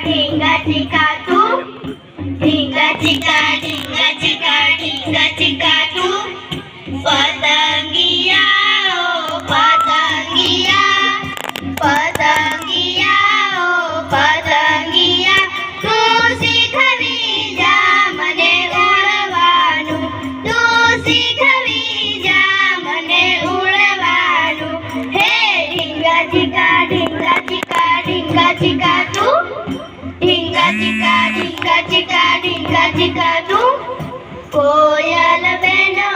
ढींगा चिका तू, ढींगा चिका ढींगा चिका तू। पतंगिया ओ पतंगिया, पतंगिया ओ पतंगिया, तू શીખવી જા મને ઉડવાનું, તું શીખવી જા મને ઉડવાનું। હે ઢીંગા ચીકા ઢીંગા ચીકા ઢીંગા ચીકા તું, ઢીંગા ચીકા ઢીંગા ચીકા ઢીંગા ચીકા તું। કોયલ બેન ઓ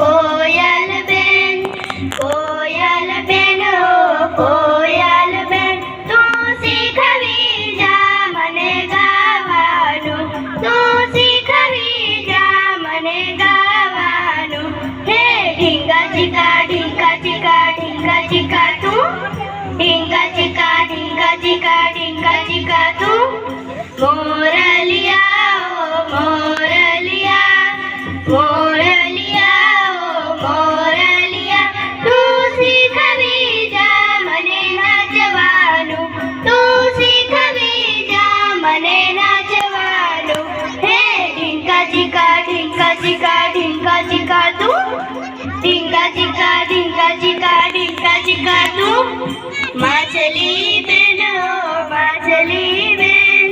કોયલ બેન, કોયલ બેન ઓ કોયલ બેન, તું શીખવી જા મને ગાવાનું, તું શીખવી જા મને ગાવાનું। હે ઢીંગા ચીકા ઢીંગા ચીકા ઢીંગા ચીકા તું, ઢીંગા ચીકા ઢીંગા ચીકા ઢીંગા ચીકા તું। મોરલિયા ઓ મોરલિયા, મોરલિયા ઓ મોરલિયા, તું શીખવી જા મને નાચવાનું, તું શીખવી જા મને નાચવાનું। હે ઢીંગા ચીકા ઢીંગા ચીકા ઢીંગા ચીકા તું, ઢીંગા ચીકા ઢીંગા ચીકા ઢીંગા ચીકા તું। માછલી બેન ઓ માછલી બેન,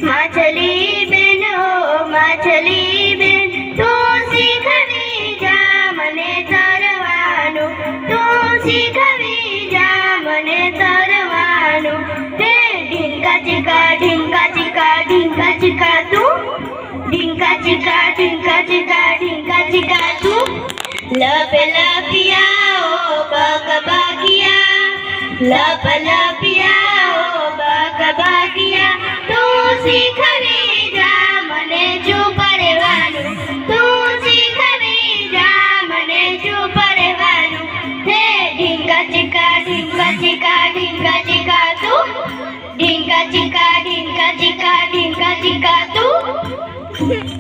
માછલી બેન ઓ માછલી બેન, તું શીખવી જા મને તરવાનું, તું શીખવી જા મને તરવાનું। હે ઢીંગા ચીકા ઢીંગા ચીકા ઢીંગા ચીકા તું, ઢીંગા ચીકા ઢીંગા ચીકા ઢીંગા ચીકા તું। લપ લપિયા ઓ બકબકિયા, લપ લપિયા ઓ બકબકિયા, તું શીખવી જા મને ચૂપ રહેવાનું, તું શીખવી જા મને ચૂપ રહેવાનું। હે ઢીંગા ચીકા ઢીંગા ચીકા ઢીંગા ચીકા તું, ઢીંગા ચીકા ઢીંગા ચીકા ઢીંગા ચીકા તું।